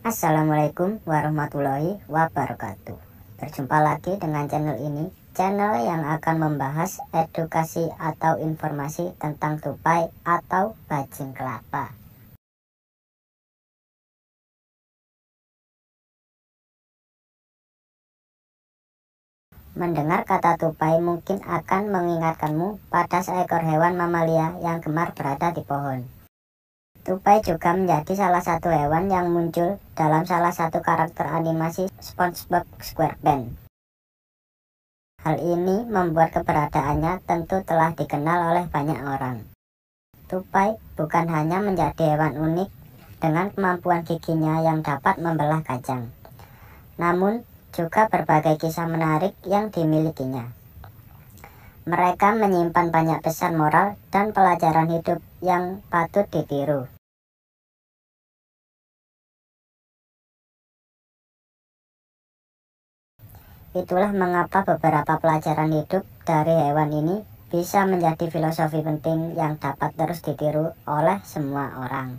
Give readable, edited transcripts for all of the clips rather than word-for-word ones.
Assalamualaikum warahmatullahi wabarakatuh. Berjumpa lagi dengan channel ini, channel yang akan membahas edukasi atau informasi tentang tupai atau bajing kelapa. Mendengar kata tupai mungkin akan mengingatkanmu pada seekor hewan mamalia yang gemar berada di pohon. Tupai juga menjadi salah satu hewan yang muncul dalam salah satu karakter animasi SpongeBob SquarePants. Hal ini membuat keberadaannya tentu telah dikenal oleh banyak orang. Tupai bukan hanya menjadi hewan unik dengan kemampuan giginya yang dapat membelah kacang, namun juga berbagai kisah menarik yang dimilikinya. Mereka menyimpan banyak pesan moral dan pelajaran hidup yang patut ditiru. Itulah mengapa beberapa pelajaran hidup dari hewan ini bisa menjadi filosofi penting yang dapat terus ditiru oleh semua orang.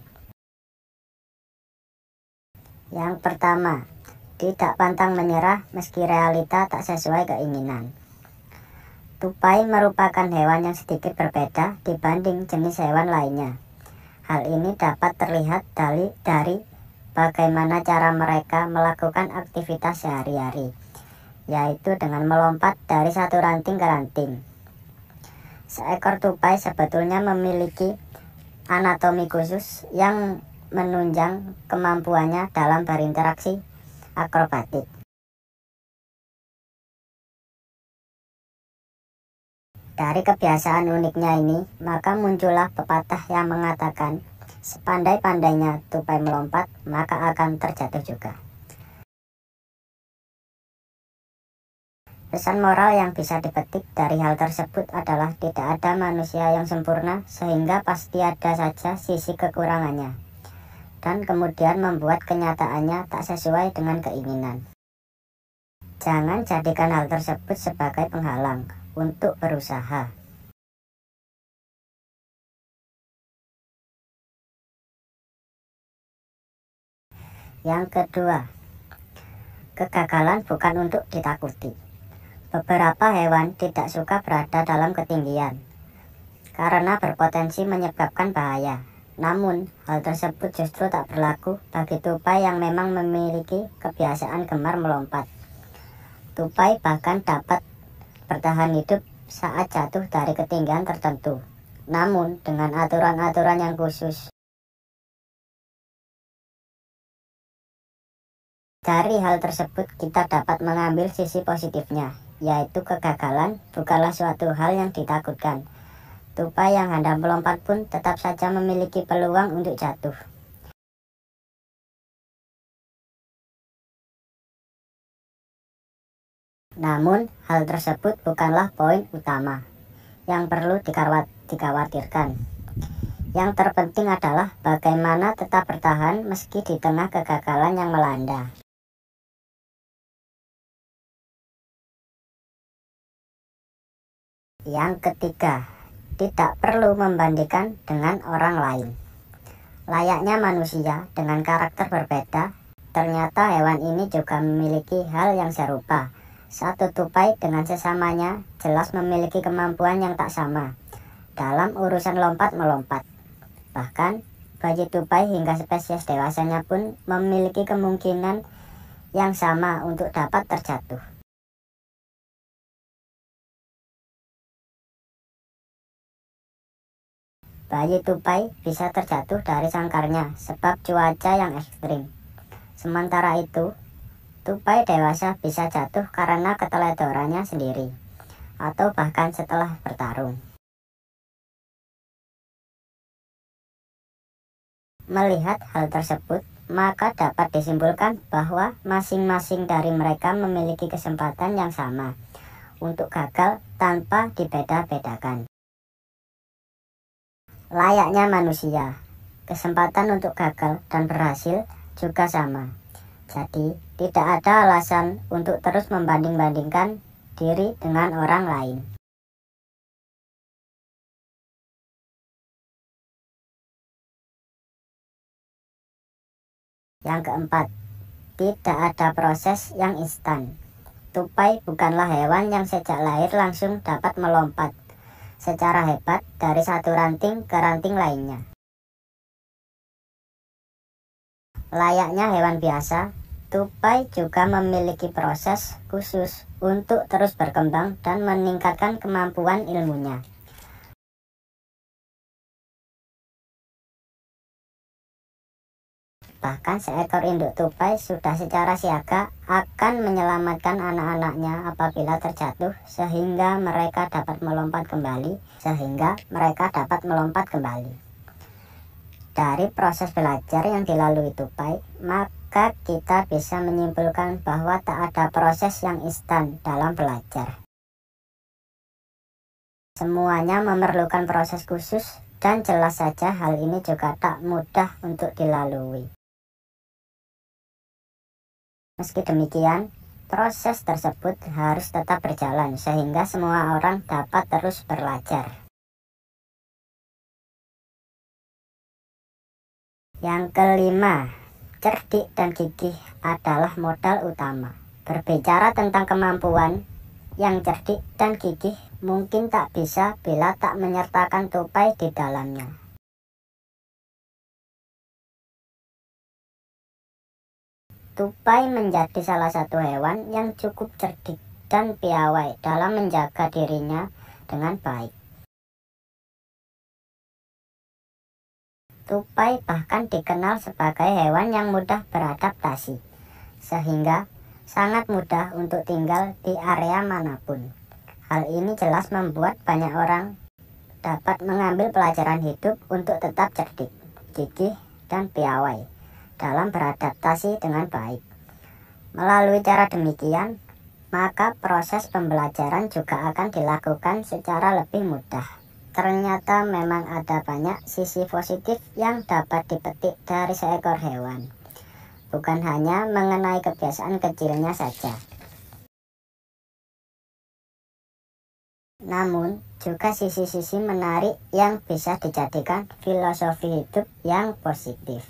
Yang pertama, tidak pantang menyerah meski realita tak sesuai keinginan. Tupai merupakan hewan yang sedikit berbeda dibanding jenis hewan lainnya. Hal ini dapat terlihat dari bagaimana cara mereka melakukan aktivitas sehari-hari, yaitu dengan melompat dari satu ranting ke ranting. Seekor tupai sebetulnya memiliki anatomi khusus yang menunjang kemampuannya dalam berinteraksi akrobatik. Dari kebiasaan uniknya ini, maka muncullah pepatah yang mengatakan, sepandai-pandainya tupai melompat, maka akan terjatuh juga. Pesan moral yang bisa dipetik dari hal tersebut adalah tidak ada manusia yang sempurna, sehingga pasti ada saja sisi kekurangannya, dan kemudian membuat kenyataannya tak sesuai dengan keinginan. Jangan jadikan hal tersebut sebagai penghalang untuk berusaha. Yang kedua, kegagalan bukan untuk ditakuti. Beberapa hewan tidak suka berada dalam ketinggian karena berpotensi menyebabkan bahaya. Namun, hal tersebut justru tak berlaku bagi tupai yang memang memiliki kebiasaan gemar melompat. Tupai bahkan dapat bertahan hidup saat jatuh dari ketinggian tertentu, namun dengan aturan-aturan yang khusus. Dari hal tersebut kita dapat mengambil sisi positifnya, yaitu kegagalan bukanlah suatu hal yang ditakutkan. Tupai yang hendak melompat pun tetap saja memiliki peluang untuk jatuh. Namun, hal tersebut bukanlah poin utama yang perlu dikhawatirkan. Yang terpenting adalah bagaimana tetap bertahan meski di tengah kegagalan yang melanda. Yang ketiga, tidak perlu membandingkan dengan orang lain. Layaknya manusia dengan karakter berbeda, ternyata hewan ini juga memiliki hal yang serupa. Satu tupai dengan sesamanya jelas memiliki kemampuan yang tak sama dalam urusan lompat-melompat. Bahkan, bayi tupai hingga spesies dewasanya pun memiliki kemungkinan yang sama untuk dapat terjatuh. Bayi tupai bisa terjatuh dari sangkarnya sebab cuaca yang ekstrim. Sementara itu, tupai dewasa bisa jatuh karena keteledorannya sendiri, atau bahkan setelah bertarung. Melihat hal tersebut, maka dapat disimpulkan bahwa masing-masing dari mereka memiliki kesempatan yang sama untuk gagal tanpa dibeda-bedakan. Layaknya manusia, kesempatan untuk gagal dan berhasil juga sama. Jadi, tidak ada alasan untuk terus membanding-bandingkan diri dengan orang lain. Yang keempat, tidak ada proses yang instan. Tupai bukanlah hewan yang sejak lahir langsung dapat melompat secara hebat dari satu ranting ke ranting lainnya. Layaknya hewan biasa, tupai juga memiliki proses khusus untuk terus berkembang dan meningkatkan kemampuan ilmunya. Bahkan seekor induk tupai sudah secara siaga akan menyelamatkan anak-anaknya apabila terjatuh sehingga mereka dapat melompat kembali. Dari proses belajar yang dilalui tupai, maka kita bisa menyimpulkan bahwa tak ada proses yang instan dalam belajar. Semuanya memerlukan proses khusus dan jelas saja hal ini juga tak mudah untuk dilalui. Meski demikian, proses tersebut harus tetap berjalan sehingga semua orang dapat terus belajar. Yang kelima, cerdik dan gigih adalah modal utama. Berbicara tentang kemampuan, yang cerdik dan gigih mungkin tak bisa bila tak menyertakan tupai di dalamnya. Tupai menjadi salah satu hewan yang cukup cerdik dan piawai dalam menjaga dirinya dengan baik. Tupai bahkan dikenal sebagai hewan yang mudah beradaptasi, sehingga sangat mudah untuk tinggal di area manapun. Hal ini jelas membuat banyak orang dapat mengambil pelajaran hidup untuk tetap cerdik, gigih, dan piawai dalam beradaptasi dengan baik. Melalui cara demikian, maka proses pembelajaran juga akan dilakukan secara lebih mudah. Ternyata memang ada banyak sisi positif yang dapat dipetik dari seekor hewan, bukan hanya mengenai kebiasaan kecilnya saja. Namun, juga sisi-sisi menarik yang bisa dijadikan filosofi hidup yang positif.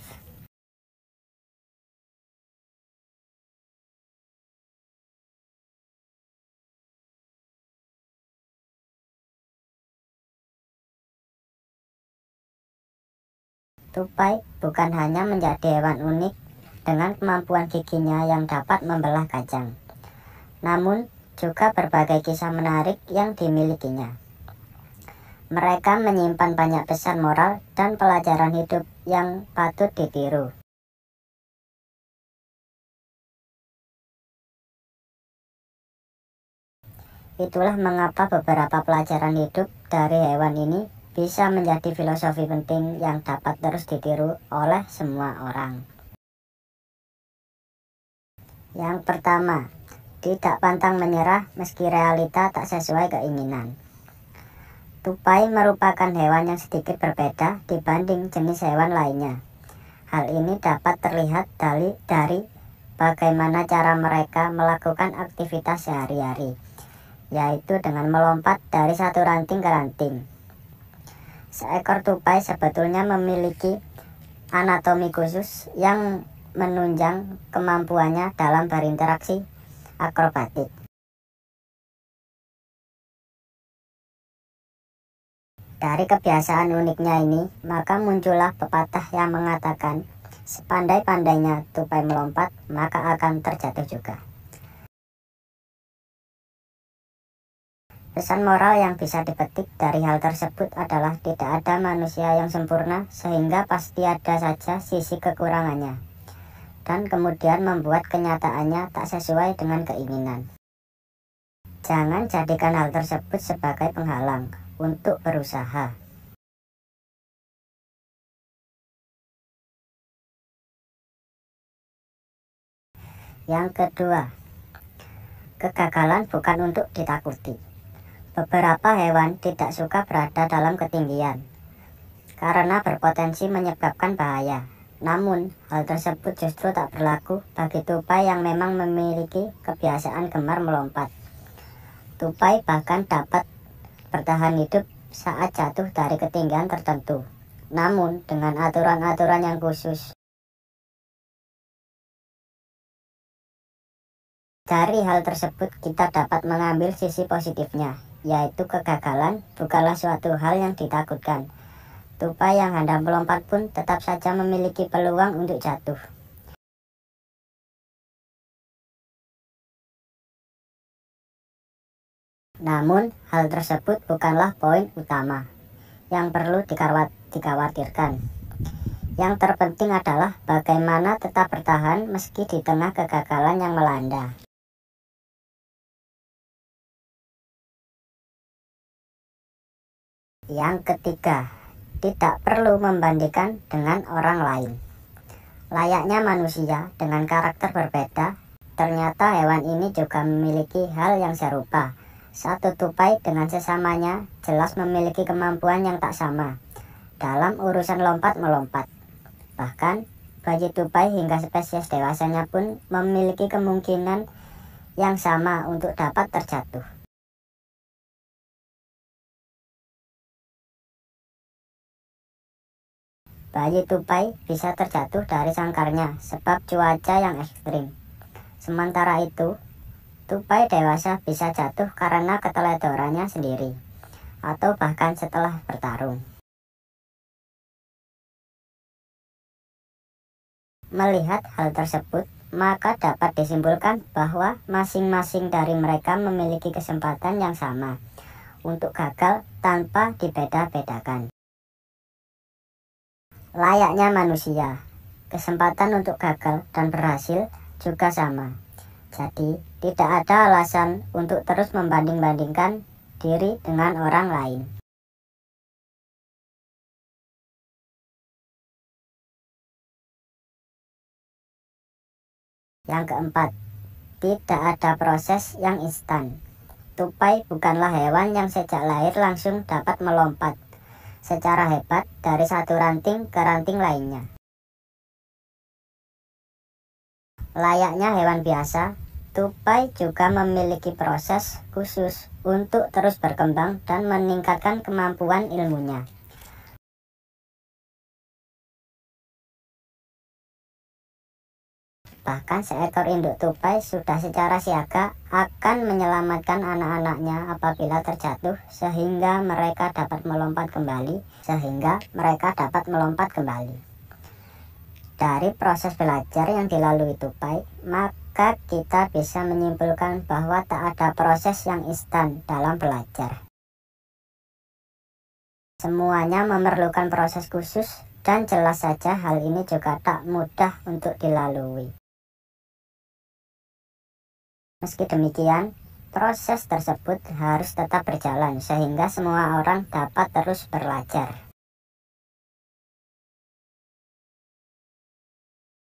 Tupai bukan hanya menjadi hewan unik dengan kemampuan giginya yang dapat membelah kacang, namun juga berbagai kisah menarik yang dimilikinya. Mereka menyimpan banyak pesan moral dan pelajaran hidup yang patut ditiru. Itulah mengapa beberapa pelajaran hidup dari hewan ini bisa menjadi filosofi penting yang dapat terus ditiru oleh semua orang. Yang pertama, tidak pantang menyerah meski realita tak sesuai keinginan. Tupai merupakan hewan yang sedikit berbeda dibanding jenis hewan lainnya. Hal ini dapat terlihat dari bagaimana cara mereka melakukan aktivitas sehari-hari, yaitu dengan melompat dari satu ranting ke ranting. Seekor tupai sebetulnya memiliki anatomi khusus yang menunjang kemampuannya dalam berinteraksi akrobatik. Dari kebiasaan uniknya ini, maka muncullah pepatah yang mengatakan, sepandai-pandainya tupai melompat, maka akan terjatuh juga. Pesan moral yang bisa dipetik dari hal tersebut adalah tidak ada manusia yang sempurna sehingga pasti ada saja sisi kekurangannya, dan kemudian membuat kenyataannya tak sesuai dengan keinginan. Jangan jadikan hal tersebut sebagai penghalang untuk berusaha. Yang kedua, kegagalan bukan untuk ditakuti. Beberapa hewan tidak suka berada dalam ketinggian karena berpotensi menyebabkan bahaya. Namun, hal tersebut justru tak berlaku bagi tupai yang memang memiliki kebiasaan gemar melompat. Tupai bahkan dapat bertahan hidup saat jatuh dari ketinggian tertentu, namun dengan aturan-aturan yang khusus. Dari hal tersebut kita dapat mengambil sisi positifnya, yaitu kegagalan bukanlah suatu hal yang ditakutkan. Tupai yang hendak melompat pun tetap saja memiliki peluang untuk jatuh. Namun, hal tersebut bukanlah poin utama yang perlu dikhawatirkan. Yang terpenting adalah bagaimana tetap bertahan meski di tengah kegagalan yang melanda. Yang ketiga, tidak perlu membandingkan dengan orang lain. Layaknya manusia dengan karakter berbeda, ternyata hewan ini juga memiliki hal yang serupa. Satu tupai dengan sesamanya jelas memiliki kemampuan yang tak sama dalam urusan lompat-melompat. Bahkan, bayi tupai hingga spesies dewasanya pun memiliki kemungkinan yang sama untuk dapat terjatuh. Bayi tupai bisa terjatuh dari sangkarnya sebab cuaca yang ekstrim. Sementara itu, tupai dewasa bisa jatuh karena keteledorannya sendiri, atau bahkan setelah bertarung. Melihat hal tersebut, maka dapat disimpulkan bahwa masing-masing dari mereka memiliki kesempatan yang sama untuk gagal tanpa dibeda-bedakan. Layaknya manusia, kesempatan untuk gagal dan berhasil juga sama. Jadi, tidak ada alasan untuk terus membanding-bandingkan diri dengan orang lain. Yang keempat, tidak ada proses yang instan. Tupai bukanlah hewan yang sejak lahir langsung dapat melompat secara hebat dari satu ranting ke ranting lainnya. Layaknya hewan biasa, tupai juga memiliki proses khusus untuk terus berkembang dan meningkatkan kemampuan ilmunya. Bahkan seekor induk tupai sudah secara siaga akan menyelamatkan anak-anaknya apabila terjatuh sehingga mereka dapat melompat kembali. Dari proses belajar yang dilalui tupai, maka kita bisa menyimpulkan bahwa tak ada proses yang instan dalam belajar. Semuanya memerlukan proses khusus dan jelas saja hal ini juga tak mudah untuk dilalui. Meski demikian, proses tersebut harus tetap berjalan sehingga semua orang dapat terus belajar.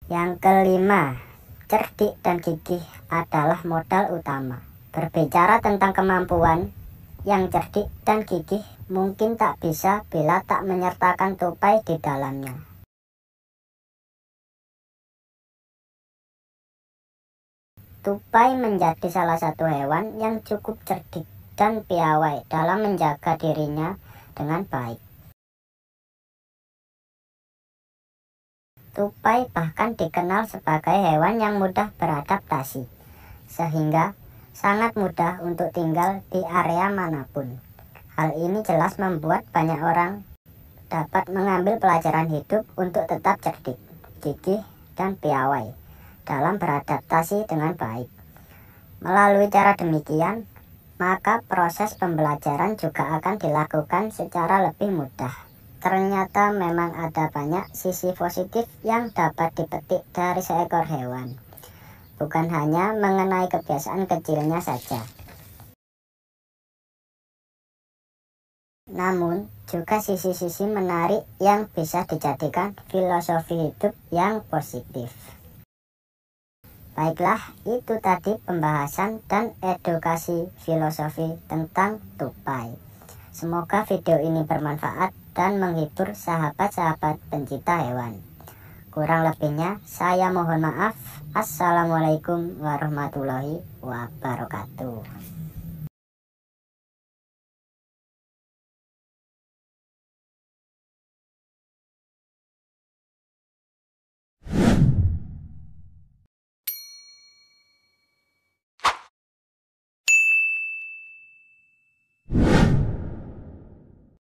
Yang kelima, cerdik dan gigih adalah modal utama. Berbicara tentang kemampuan, yang cerdik dan gigih mungkin tak bisa bila tak menyertakan tupai di dalamnya. Tupai menjadi salah satu hewan yang cukup cerdik dan piawai dalam menjaga dirinya dengan baik. Tupai bahkan dikenal sebagai hewan yang mudah beradaptasi, sehingga sangat mudah untuk tinggal di area manapun. Hal ini jelas membuat banyak orang dapat mengambil pelajaran hidup untuk tetap cerdik, gigih, dan piawai dalam beradaptasi dengan baik. Melalui cara demikian, maka proses pembelajaran juga akan dilakukan secara lebih mudah. Ternyata memang ada banyak sisi positif yang dapat dipetik dari seekor hewan. Bukan hanya mengenai kebiasaan kecilnya saja. Namun, juga sisi-sisi menarik yang bisa dijadikan filosofi hidup yang positif. Baiklah, itu tadi pembahasan dan edukasi filosofi tentang tupai. Semoga video ini bermanfaat dan menghibur sahabat-sahabat pencinta hewan. Kurang lebihnya, saya mohon maaf. Assalamualaikum warahmatullahi wabarakatuh.